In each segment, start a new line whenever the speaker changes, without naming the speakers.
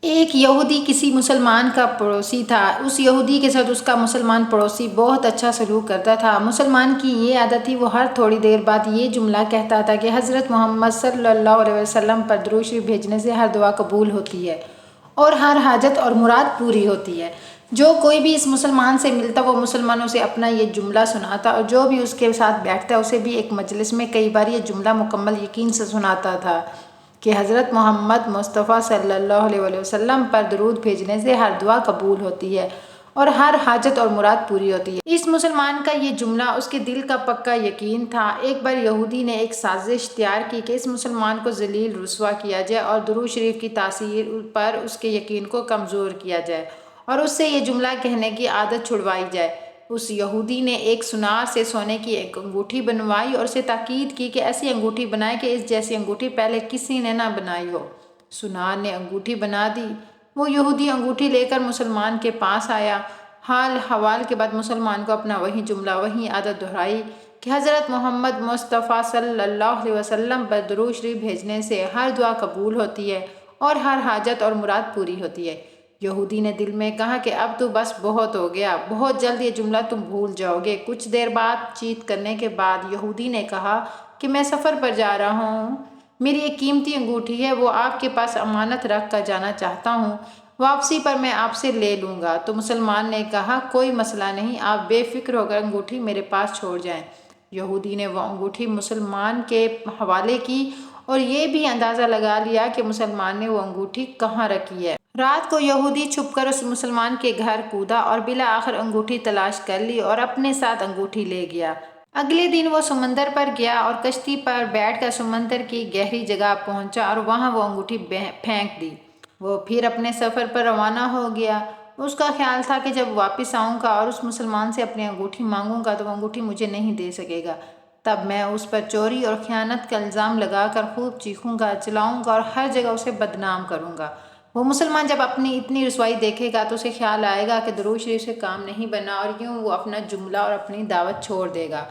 ایک یہودی کسی مسلمان کا پڑوسی تھا۔ اس یہودی کے ساتھ اس کا مسلمان پڑوسی بہت اچھا سلوک کرتا تھا۔ مسلمان کی یہ عادت تھی، وہ ہر تھوڑی دیر بعد یہ جملہ کہتا تھا کہ حضرت محمد صلی اللہ علیہ وسلم پر درود شریف بھیجنے سے ہر دعا قبول ہوتی ہے اور ہر حاجت اور مراد پوری ہوتی ہے۔ جو کوئی بھی اس مسلمان سے ملتا وہ مسلمانوں سے اپنا یہ جملہ سناتا، اور جو بھی اس کے ساتھ بیٹھتا اسے بھی ایک مجلس میں کئی بار یہ جملہ مکمل یقین سے سناتا تھا کہ حضرت محمد مصطفیٰ صلی اللہ علیہ وسلم پر درود بھیجنے سے ہر دعا قبول ہوتی ہے اور ہر حاجت اور مراد پوری ہوتی ہے۔ اس مسلمان کا یہ جملہ اس کے دل کا پکا یقین تھا۔ ایک بار یہودی نے ایک سازش تیار کی کہ اس مسلمان کو ذلیل رسوا کیا جائے اور درود شریف کی تاثیر پر اس کے یقین کو کمزور کیا جائے اور اس سے یہ جملہ کہنے کی عادت چھڑوائی جائے۔ اس یہودی نے ایک سنار سے سونے کی ایک انگوٹھی بنوائی اور اسے تاکید کی کہ ایسی انگوٹھی بنائے کہ اس جیسی انگوٹھی پہلے کسی نے نہ بنائی ہو۔ سنار نے انگوٹھی بنا دی۔ وہ یہودی انگوٹھی لے کر مسلمان کے پاس آیا۔ حال حوال کے بعد مسلمان کو اپنا وہی جملہ وہی عادت دہرائی کہ حضرت محمد مصطفیٰ صلی اللہ علیہ وسلم پر درود شریف بھیجنے سے ہر دعا قبول ہوتی ہے اور ہر حاجت اور مراد پوری ہوتی ہے۔ یہودی نے دل میں کہا کہ اب تو بس بہت ہو گیا، بہت جلد یہ جملہ تم بھول جاؤ گے۔ کچھ دیر بات چیت کرنے کے بعد یہودی نے کہا کہ میں سفر پر جا رہا ہوں، میری ایک قیمتی انگوٹھی ہے، وہ آپ کے پاس امانت رکھ کر جانا چاہتا ہوں، واپسی پر میں آپ سے لے لوں گا۔ تو مسلمان نے کہا کوئی مسئلہ نہیں، آپ بے فکر ہو کر انگوٹھی میرے پاس چھوڑ جائیں۔ یہودی نے وہ انگوٹھی مسلمان کے حوالے کی اور یہ بھی اندازہ لگا لیا کہ مسلمان نے وہ انگوٹھی کہاں رکھی ہے۔ رات کو یہودی چھپ کر اس مسلمان کے گھر کودا اور بالآخر انگوٹھی تلاش کر لی اور اپنے ساتھ انگوٹھی لے گیا۔ اگلے دن وہ سمندر پر گیا اور کشتی پر بیٹھ کر سمندر کی گہری جگہ پہنچا اور وہاں وہ انگوٹھی پھینک دی۔ وہ پھر اپنے سفر پر روانہ ہو گیا۔ اس کا خیال تھا کہ جب واپس آؤں گا اور اس مسلمان سے اپنی انگوٹھی مانگوں گا تو وہ انگوٹھی مجھے نہیں دے سکے گا، تب میں اس پر چوری اور خیانت کا الزام لگا کر خوب چیخوں گا، چلاؤں گا اور ہر جگہ اسے بدنام کروں گا۔ وہ مسلمان جب اپنی اتنی رسوائی دیکھے گا تو اسے خیال آئے گا کہ درود شریف سے کام نہیں بنا اور یوں وہ اپنا جملہ اور اپنی دعوت چھوڑ دے گا۔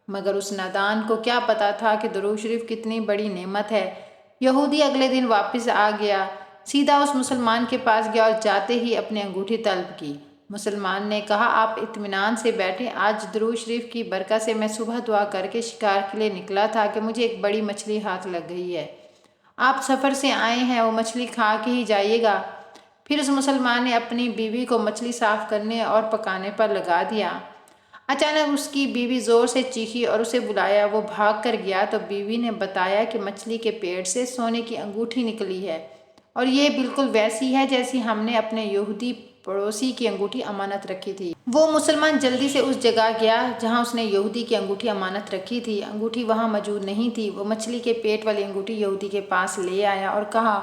مگر اس نادان کو کیا پتا تھا کہ درود شریف کتنی بڑی نعمت ہے۔ یہودی اگلے دن واپس آ گیا، سیدھا اس مسلمان کے پاس گیا اور جاتے ہی اپنی انگوٹھی طلب کی۔ مسلمان نے کہا آپ اطمینان سے بیٹھیں، آج درود شریف کی برکت سے میں صبح دعا کر کے شکار کے لیے نکلا تھا کہ مجھے ایک بڑی مچھلی ہاتھ لگ گئی ہے۔ آپ سفر سے آئے ہیں، وہ مچھلی کھا کے ہی جائیے گا۔ پھر اس مسلمان نے اپنی بیوی کو مچھلی صاف کرنے اور پکانے پر لگا دیا۔ اچانک اس کی بیوی زور سے چیخی اور اسے بلایا۔ وہ بھاگ کر گیا تو بیوی نے بتایا کہ مچھلی کے پیٹ سے سونے کی انگوٹھی نکلی ہے اور یہ بالکل ویسی ہے جیسی ہم نے اپنے یہودی پڑوسی کی انگوٹھی امانت رکھی تھی۔ وہ مسلمان جلدی سے اس جگہ گیا جہاں اس نے یہودی کی انگوٹھی امانت رکھی تھی۔ انگوٹھی وہاں موجود نہیں تھی۔ وہ مچھلی کے پیٹ والی انگوٹھی یہودی کے پاس لے آیا اور کہا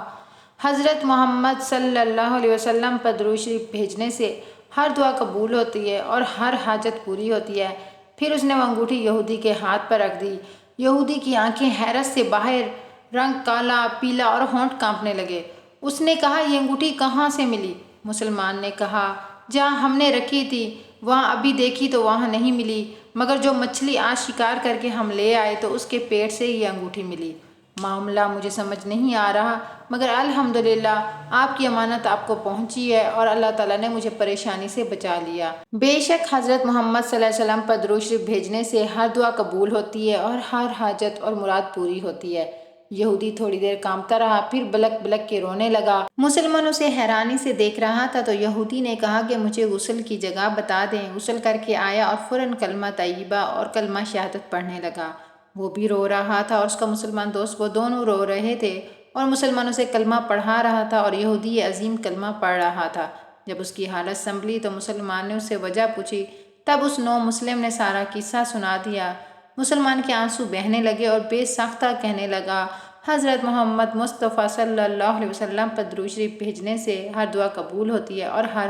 حضرت محمد صلی اللہ علیہ وسلم پر درود شریف بھیجنے سے ہر دعا قبول ہوتی ہے اور ہر حاجت پوری ہوتی ہے۔ پھر اس نے وہ انگوٹھی یہودی کے ہاتھ پر رکھ دی۔ یہودی کی آنکھیں حیرت سے باہر، رنگ کالا پیلا اور ہونٹ کانپنے لگے۔ اس نے کہا یہ انگوٹھی کہاں سے ملی؟ مسلمان نے کہا جہاں ہم نے رکھی تھی وہاں ابھی دیکھی تو وہاں نہیں ملی، مگر جو مچھلی آج شکار کر کے ہم لے آئے تو اس کے پیٹ سے یہ انگوٹھی ملی۔ معاملہ مجھے سمجھ نہیں آ رہا، مگر الحمدللہ آپ کی امانت آپ کو پہنچی ہے اور اللہ تعالیٰ نے مجھے پریشانی سے بچا لیا۔ بے شک حضرت محمد صلی اللہ علیہ وسلم پر درود شریف بھیجنے سے ہر دعا قبول ہوتی ہے اور ہر حاجت اور مراد پوری ہوتی ہے۔ یہودی تھوڑی دیر کانپتا رہا، پھر بلک بلک کے رونے لگا۔ مسلمان اسے حیرانی سے دیکھ رہا تھا تو یہودی نے کہا کہ مجھے غسل کی جگہ بتا دیں۔ غسل کر کے آیا اور فوراً کلمہ طیبہ اور کلمہ شہادت پڑھنے لگا۔ وہ بھی رو رہا تھا اور اس کا مسلمان دوست، وہ دونوں رو رہے تھے اور مسلمان اسے کلمہ پڑھا رہا تھا اور یہودی یہ عظیم کلمہ پڑھ رہا تھا۔ جب اس کی حالت سنبھلی تو مسلمان نے اس سے وجہ پوچھی، تب اس نو مسلم نے سارا قصہ سنا دیا۔ مسلمان کے آنسو بہنے لگے اور بے ساختہ کہنے لگا حضرت محمد مصطفیٰ صلی اللہ علیہ وسلم پر درود شریف بھیجنے سے ہر دعا قبول ہوتی ہے اور ہر